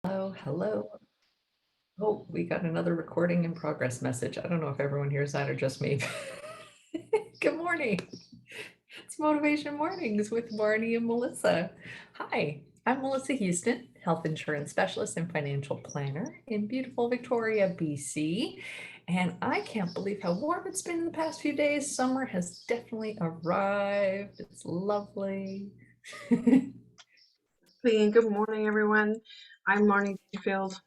Hello, hello. Oh, we got another recording in progress message. I don't know if everyone hears that or just me. Good morning. It's Motivation Mornings with Marnie and Melissa. Hi, I'm Melissa Houston, health insurance specialist and financial planner in beautiful Victoria, BC. And I can't believe how warm it's been in the past few days. Summer has definitely arrived. It's lovely. Good morning, everyone. I'm Marnie Field,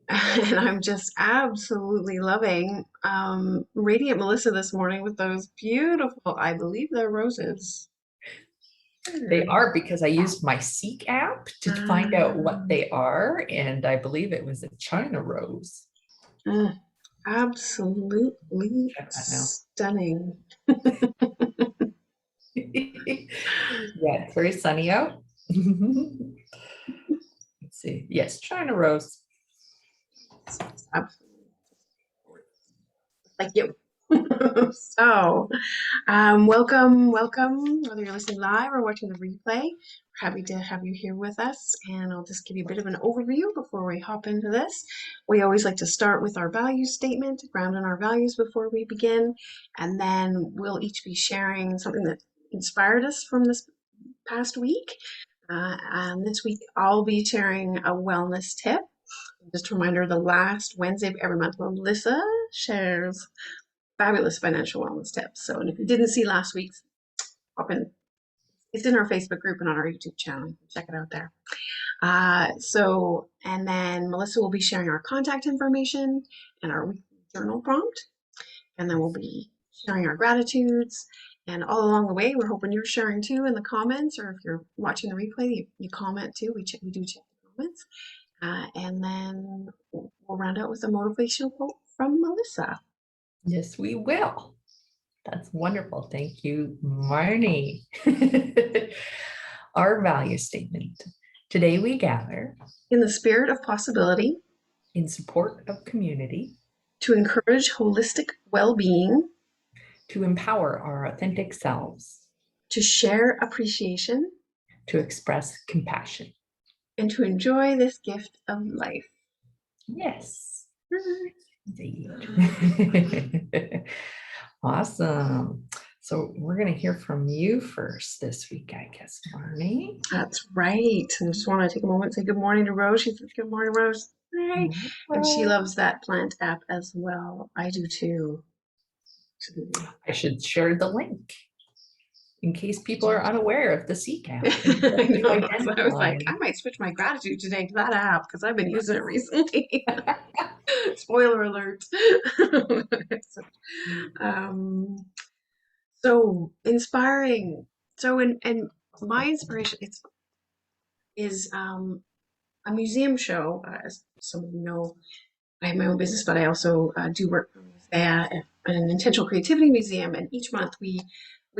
and I'm just absolutely loving Radiant Melissa this morning with those beautiful, I believe they're roses. They are, because I used my Seek app to find out what Um, they are, and I believe it was a China rose. mm, Absolutely Check that now. stunning. Yeah, it's very sunny out. Let's see. Yes, China rose. Absolutely like you. Welcome, whether you're listening live or watching the replay. We're happy to have you here with us, and I'll just give you a bit of an overview before we hop into this. We always like to start with our value statement, ground in our values before we begin, and then we'll each be sharing something that inspired us from this past week. And this week, I'll be sharing a wellness tip. Just a reminder, the last Wednesday of every month, Melissa shares fabulous financial wellness tips. So, and if you didn't see last week's, hop in. It's in our Facebook group and on our YouTube channel. You can check it out there. And then Melissa will be sharing our contact information and our weekly journal prompt. And then we'll be sharing our gratitudes. And all along the way, we're hoping you're sharing too in the comments, or if you're watching the replay, you comment too. We do check the comments. And then we'll round out with a motivational quote from Melissa. Yes, we will. That's wonderful. Thank you, Marnie. Our value statement. Today we gather In the spirit of possibility, in support of community, to encourage holistic well being, to empower our authentic selves, to share appreciation, to express compassion. and to enjoy this gift of life. Yes, indeed. Awesome. So we're going to hear from you first this week, I guess, Marnie. That's right. And I just want to take a moment and say good morning to Rose. She says, "Good morning, Rose." Hi. And she loves that plant app as well. I do too. Absolutely. I should share the link in case people are unaware of the Seek app. I You know. So I was like, identify. I might switch my gratitude today to that app because I've been using it recently. Spoiler alert. um, So inspiring. And my inspiration is a museum show. As some of you know, I have my own business, but I also do work at an intentional creativity museum. And each month we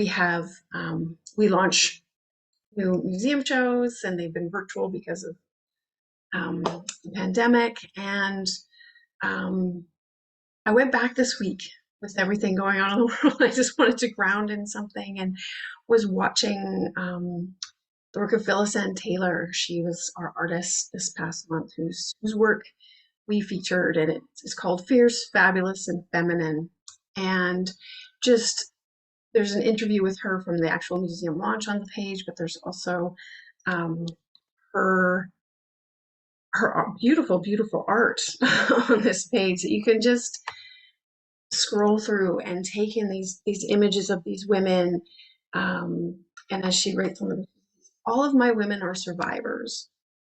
have we launch new museum shows, and they've been virtual because of the pandemic. And um, I went back this week with everything going on in the world. I just wanted to ground in something and was watching the work of Phyllis Ann Taylor. She was our artist this past month, whose work we featured, and it's called Fierce, Fabulous, and Feminine. And just there's an interview with her from the actual museum launch on the page, but there's also um, her her beautiful, beautiful art on this page that you can just scroll through and take in these images of these women. And as she writes on them, all of my women are survivors.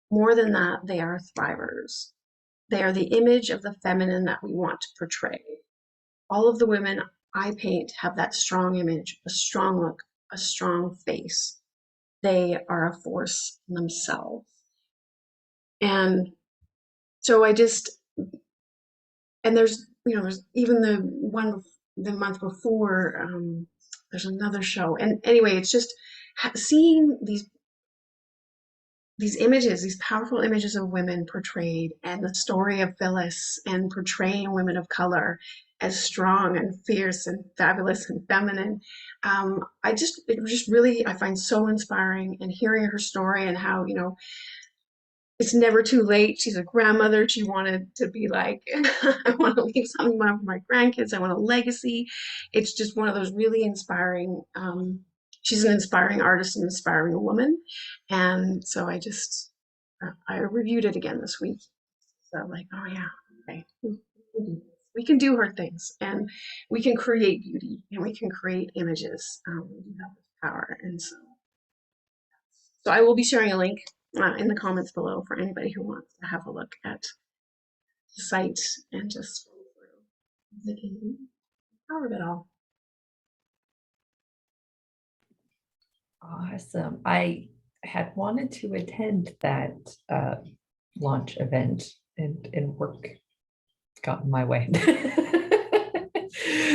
More than that, they are thrivers. They are the image of the feminine that we want to portray. All of the women I paint have that strong image, a strong look, a strong face. They are a force themselves. And so there's, there's even the month before, there's another show. And anyway, it's just seeing these images, these powerful images of women portrayed, and the story of Phyllis and portraying women of color as strong and fierce and fabulous and feminine. It just really, I find so inspiring, and hearing her story and how, it's never too late. She's a grandmother. She wanted to be like, I want to leave something for my grandkids. I want a legacy. It's just one of those really inspiring. She's an inspiring artist, an inspiring woman, and so I reviewed it again this week. So I'm like, oh yeah, okay, we can do hard things, and we can create beauty, and we can create images. We do have this power, and so I will be sharing a link in the comments below for anybody who wants to have a look at the site and just scroll through. The power of it all. Awesome. I had wanted to attend that launch event, and work got in my way.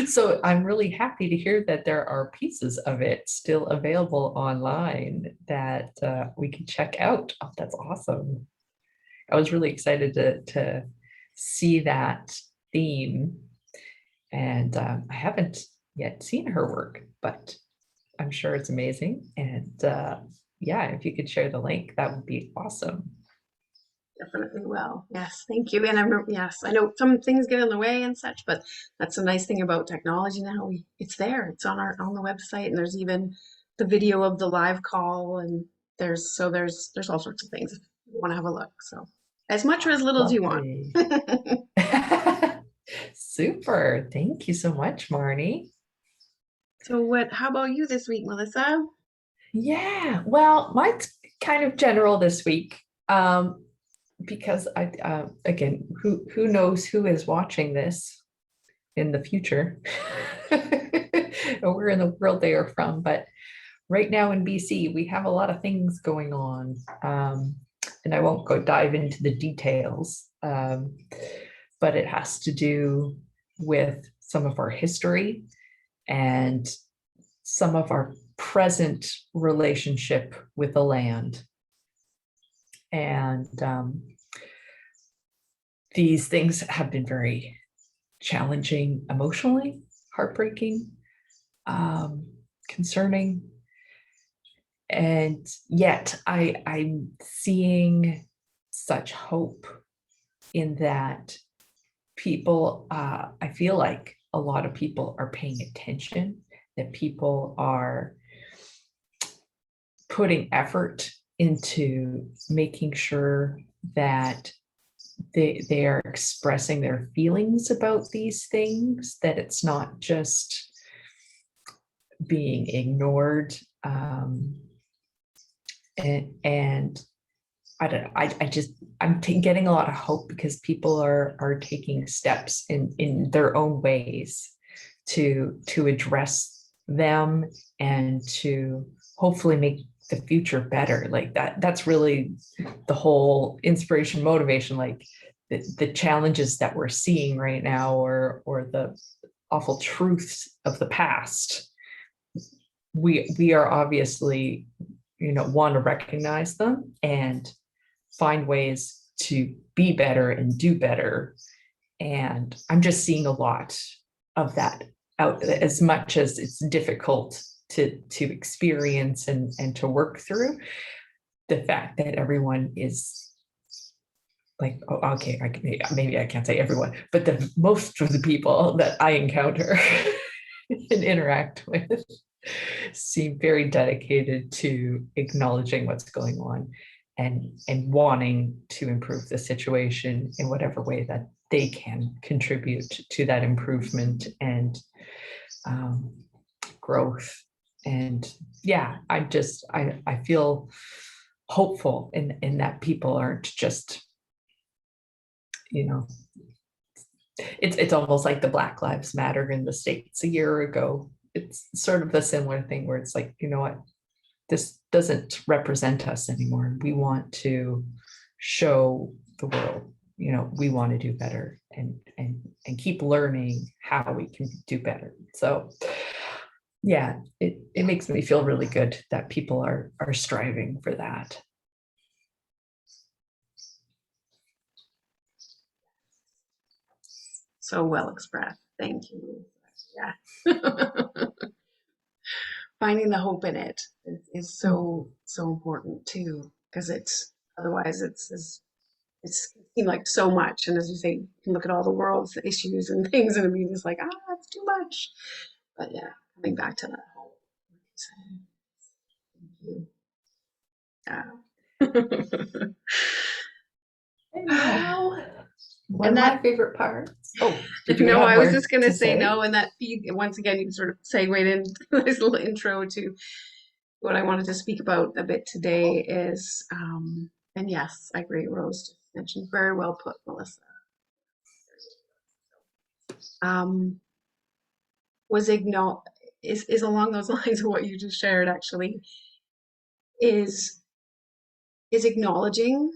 So I'm really happy to hear that there are pieces of it still available online that we can check out. Oh, that's awesome. I was really excited to see that theme, and I haven't yet seen her work, but I'm sure it's amazing. And yeah, if you could share the link, that would be awesome. Definitely will. Yes, thank you. And I remember, yes, I know some things get in the way and such, but that's a nice thing about technology now. It's there. It's on the website, and there's even the video of the live call, and there's all sorts of things if you want to have a look. So as much or as little as you want. Lovely. Super. Thank you so much, Marnie. So how about you this week, Melissa? Yeah, well, mine's kind of general this week. Because again, who knows who is watching this in the future or where in the world they are from. But right now in BC, we have a lot of things going on. And I won't go dive into the details, but it has to do with some of our history and some of our present relationship with the land. And these things have been very challenging emotionally, heartbreaking, concerning. And yet I'm seeing such hope in that people, I feel like a lot of people are paying attention, that people are putting effort into making sure that they are expressing their feelings about these things, that it's not just being ignored. And I don't know, I'm getting a lot of hope because people are taking steps in their own ways to address them and to hopefully make the future better. Like that's really the whole inspiration motivation, like the challenges that we're seeing right now, or the awful truths of the past. We are obviously, want to recognize them and find ways to be better and do better. And I'm just seeing a lot of that out, as much as it's difficult to experience and to work through. The fact that everyone is like, oh, okay, maybe I can't say everyone, but the most of the people that I encounter and interact with seem very dedicated to acknowledging what's going on and wanting to improve the situation in whatever way that they can contribute to that improvement and growth. And yeah, I feel hopeful in that people aren't just, it's almost like the Black Lives Matter in the States a year ago. It's sort of a similar thing where it's like, what, this doesn't represent us anymore. We want to show the world, we want to do better and keep learning how we can do better. So yeah, it makes me feel really good that people are striving for that. So well expressed. Thank you. Yeah. Finding the hope in it is so important too, because it's Otherwise, it's seemed like so much. And as you say, you can look at all the world's issues and things, and be just like, it's too much. But yeah, coming back to that whole, thank you. And now, one And of that, my favorite parts. Oh, did you no, have I was more just going to to say no. say? And that feed, once again, you sort of segued into this little intro to what I wanted to speak about a bit today is, and yes, I agree, Rose just mentioned, very well put, Melissa. Um, was acknowledge is along those lines of what you just shared. Actually, is is acknowledging,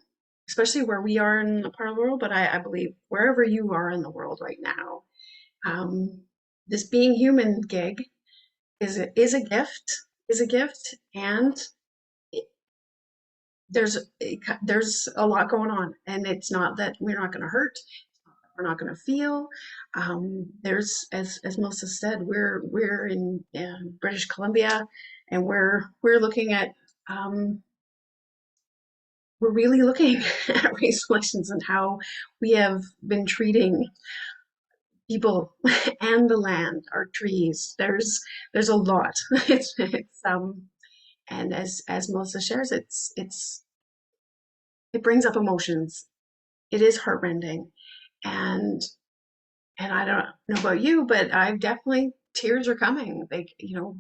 especially where we are in the part of the world, but I believe wherever you are in the world right now, um, this being human gig is a gift, and it, there's a lot going on, and it's not that we're not going to hurt, we're not going to feel. There's, as Melissa said, we're in British Columbia, and we're looking at we're really looking at race relations and how we have been treating people and the land, our trees. There's a lot. It's and as Melissa shares, it brings up emotions. It is heartrending, and I don't know about you, but I've definitely tears are coming. Like,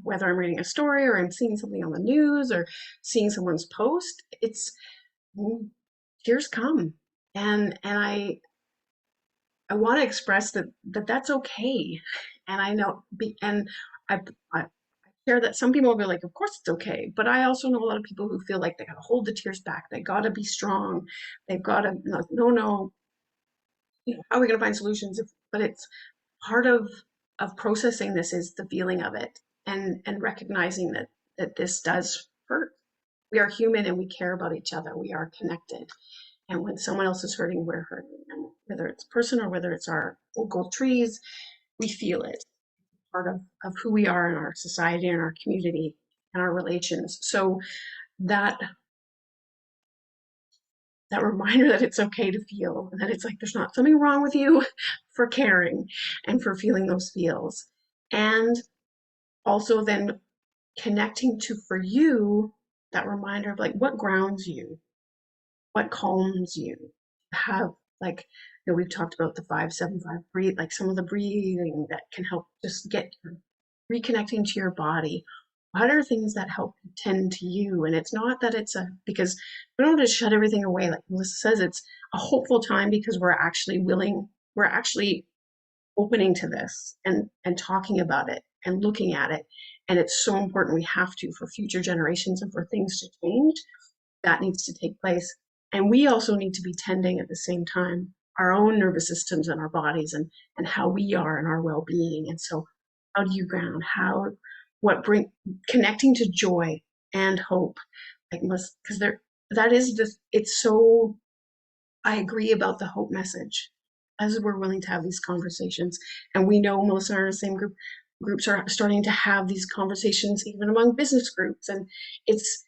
whether I'm reading a story or I'm seeing something on the news or seeing someone's post, it's tears come, and I want to express that's okay. And I know, and I share that some people will be like, of course it's okay. But I also know a lot of people who feel like they got to hold the tears back. They got to be strong. They've got to, no, how are we going to find solutions? But it's part of processing this is the feeling of it, and recognizing that this does hurt. We are human and we care about each other. We are connected. And when someone else is hurting, we're hurting. And whether it's a person or whether it's our old gold trees, we feel it. Part of who we are in our society and our community and our relations. So that that reminder that it's okay to feel, and that it's like there's not something wrong with you for caring and for feeling those feels. And also then connecting to, for you, that reminder of like what grounds you, what calms you. Have, like, we've talked about the 5-7-5 breathe, like some of the breathing that can help just get reconnecting to your body. What are things that help tend to you? And it's not that it's because we don't just shut everything away. Like Melissa says, it's a hopeful time because we're actually opening to this and talking about it and looking at it. And it's so important. We have to, for future generations and for things to change, that needs to take place. And we also need to be tending at the same time our own nervous systems and our bodies, and how we are and our well-being. And so how do you ground? What bring connecting to joy and hope, like, because that is this, it's so, I agree about the hope message, as we're willing to have these conversations. And we know Melissa and the same groups are starting to have these conversations even among business groups. And it's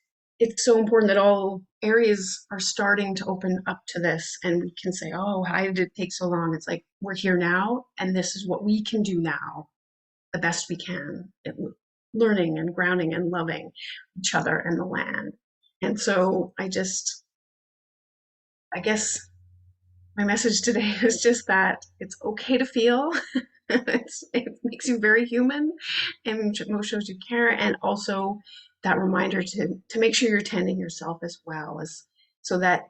so important that all areas are starting to open up to this, and we can say, oh, why did it take so long? It's like, we're here now, and this is what we can do now, the best we can, learning and grounding and loving each other and the land. And so I guess my message today is just that it's okay to feel. It makes you very human and shows you care, and also that reminder to make sure you're tending yourself as well, as so that,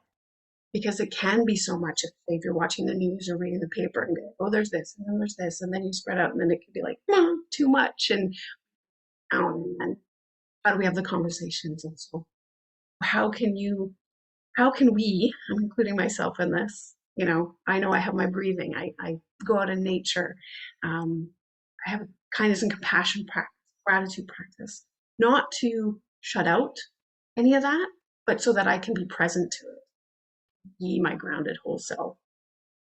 because it can be so much if you're watching the news or reading the paper and be like, oh, there's this and then there's this, and then you spread out, and then it can be like too much, and how do we have the conversations? And so how can you how can we, I'm including myself in this, I know I have my breathing, I go out in nature, I have a kindness and compassion practice, gratitude practice, not to shut out any of that, but so that I can be present to it, be my grounded whole self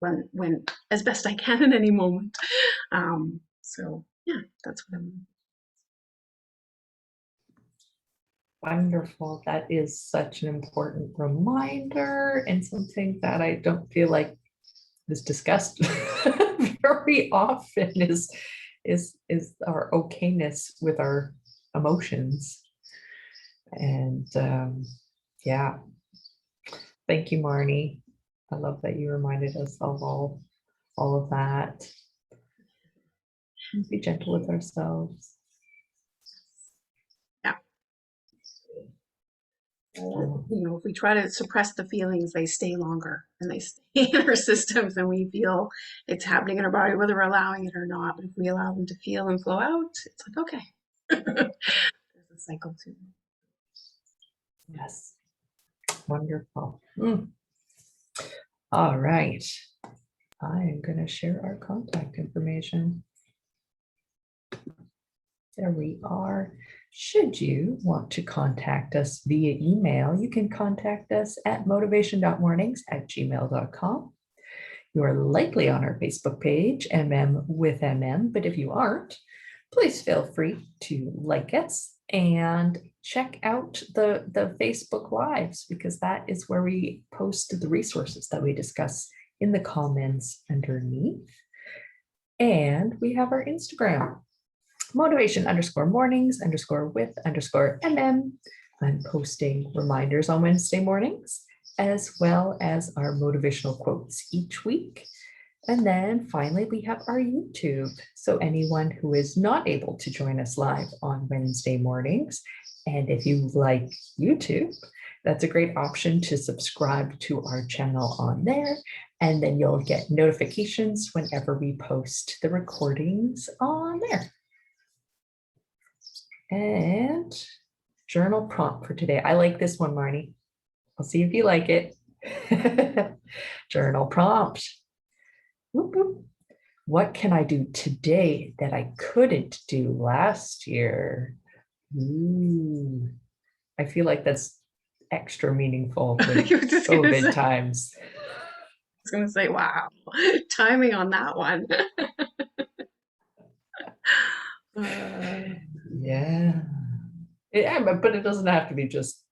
when as best I can in any moment. So yeah, that's what I'm. Wonderful. That is such an important reminder and something that I don't feel like is discussed very often is our okayness with our emotions. And yeah, thank you, Marnie. I love that you reminded us of all of that. Be gentle with ourselves. Yeah. If we try to suppress the feelings, they stay longer and they stay in our systems, and we feel it's happening in our body, whether we're allowing it or not. But if we allow them to feel and flow out, it's like, okay. There's a cycle too. Yes. Wonderful. All right. I am going to share our contact information. There we are. Should you want to contact us via email, you can contact us at motivation.mornings@gmail.com. You are likely on our Facebook page, MM with MM, but if you aren't, please feel free to like us and check out the Facebook Lives, because that is where we post the resources that we discuss in the comments underneath. And we have our Instagram, motivation_mornings_with_MM. I'm posting reminders on Wednesday mornings, as well as our motivational quotes each week. And then finally, we have our YouTube. So anyone who is not able to join us live on Wednesday mornings, and if you like YouTube, that's a great option to subscribe to our channel on there. And then you'll get notifications whenever we post the recordings on there. And journal prompt for today. I like this one, Marnie. I'll see if you like it. Journal prompt. Whoop, whoop. What can I do today that I couldn't do last year? Ooh, I feel like that's extra meaningful with COVID times. I was going to say, wow, timing on that one. Yeah, but it doesn't have to be just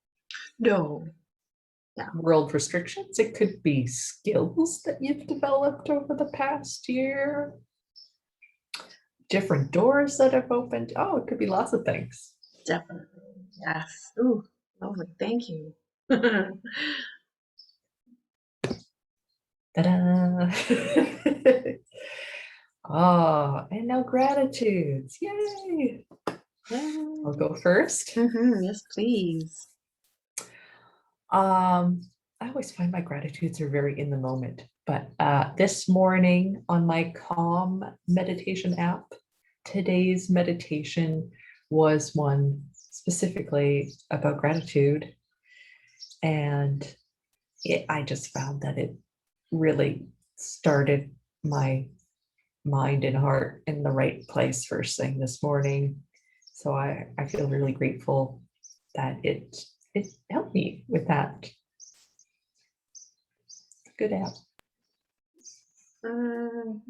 No. world restrictions. It could be skills that you've developed over the past year, different doors that have opened. Oh, it could be lots of things. Definitely. Yes. Ooh, lovely. Thank you. Ta-da! Oh, and now gratitudes. Yay! I'll go first. Yes, please. I always find my gratitudes are very in the moment, but this morning on my Calm meditation app, today's meditation was one specifically about gratitude. And I just found that it really started my mind and heart in the right place first thing this morning. So I feel really grateful that it helped me with that. Good app.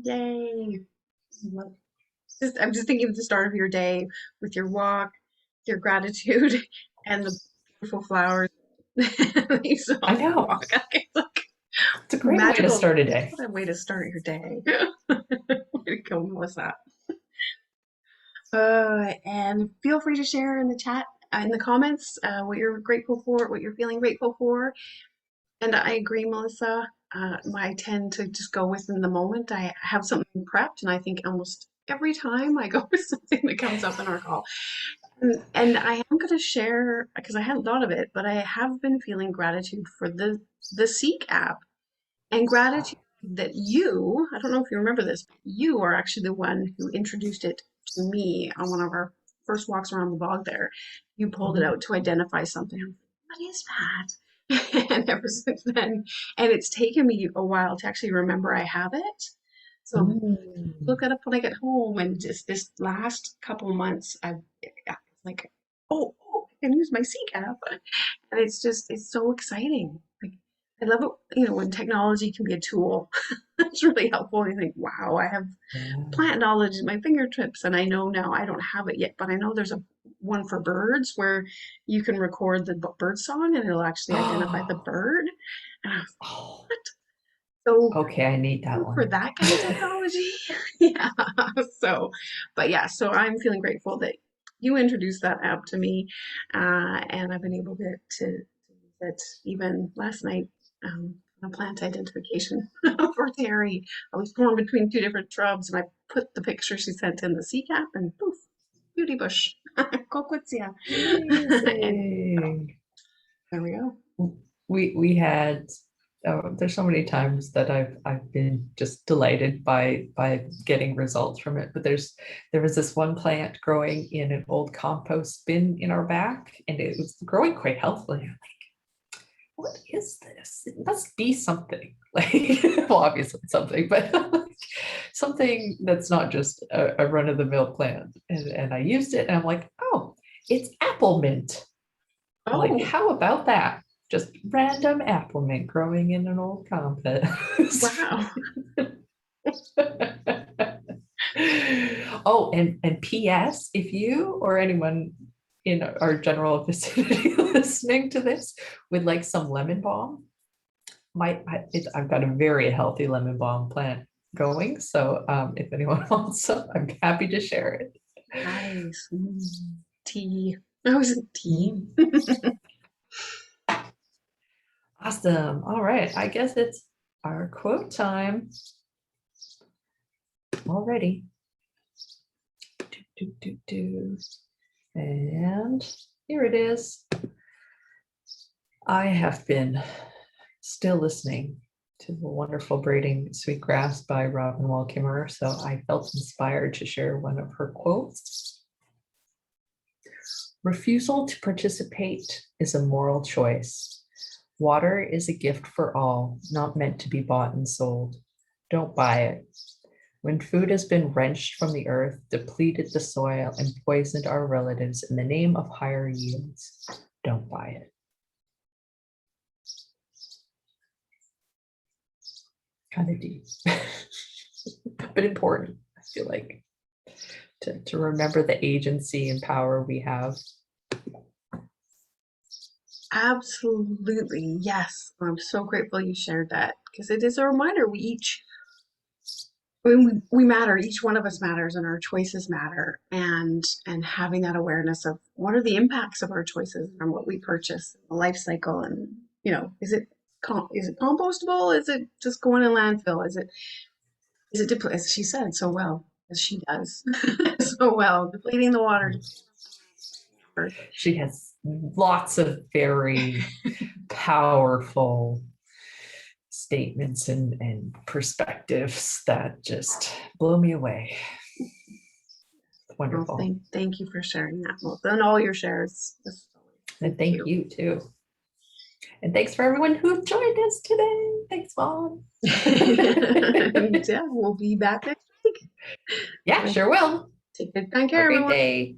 Yay. I'm just thinking of the start of your day with your walk, your gratitude, and the beautiful flowers. I know. It's a great way to start a day. What a way to start your day. Way to go, Melissa. And feel free to share in the chat, in the comments, what you're grateful for, what you're feeling grateful for. And I agree, Melissa. I tend to just go within the moment. I have something prepped, and I think almost every time I go with something that comes up in our call. And I am going to share, because I hadn't thought of it, but I have been feeling gratitude for the Seek app, and gratitude that you, I don't know if you remember this, but you are actually the one who introduced it to me on one of our first walks around the bog there. You pulled it out to identify something. I'm like, what is that? And ever since then, and it's taken me a while to actually remember I have it. So look it up when I get home. And just this last couple months, I've like, oh, I can use my Seek app. And it's so exciting. Like, I love it, when technology can be a tool. It's really helpful. You think, wow, I have plant knowledge at my fingertips, and I know now I don't have it yet, but I know there's a one for birds where you can record the bird song and it'll actually identify the bird. And I was Oh, like, so okay, I need that for one. that kind of technology. Yeah. So, but yeah, so I'm feeling grateful that you introduced that app to me, and I've been able to use it even last night on a plant identification for Terry. I was torn between two different shrubs, and I put the picture she sent in the CCAP, and poof, beauty bush, coquetzia, and Amazing. there we go. We had there's so many times that I've been just delighted by getting results from it. But there was this one plant growing in an old compost bin in our back, and it was growing quite healthily. I'm like, what is this? It must be something. Like, well, obviously it's something, but something that's not just a run-of-the-mill plant. And I used it, and I'm like, oh, it's apple mint. I'm like, Oh, how about that? Just random apple mint growing in an old compost. wow. Oh, and P.S. If you or anyone in our general vicinity listening to this would like some lemon balm, I've got a very healthy lemon balm plant going. So if anyone wants some, I'm happy to share it. Nice. Tea. I was in tea. Mm. Awesome. All right. I guess it's our quote time already. And here it is. I have been still listening to the wonderful Braiding Sweetgrass by Robin Wall Kimmerer, so I felt inspired to share one of her quotes. Refusal to participate is a moral choice. Water is a gift for all, not meant to be bought and sold. Don't buy it. When food has been wrenched from the earth, depleted the soil, and poisoned our relatives in the name of higher yields, don't buy it. Kind of deep, but important, I feel like, to remember the agency and power we have. Absolutely. Yes. I'm so grateful you shared that because it is a reminder I mean, we matter. Each one of us matters and our choices matter. And having that awareness of what are the impacts of our choices and what we purchase, the life cycle, and is it compostable? Is it just going in landfill? As she said so well, as she does so well, depleting the water, earth. She has lots of very powerful statements and perspectives that just blow me away. Well, Wonderful. thank you for sharing that, Melissa, and all your shares. And thank you too. And thanks for everyone who joined us today. Thanks, Mom. Yeah, we'll be back next week. Yeah, sure will. Take good care, Have a great everyone. day.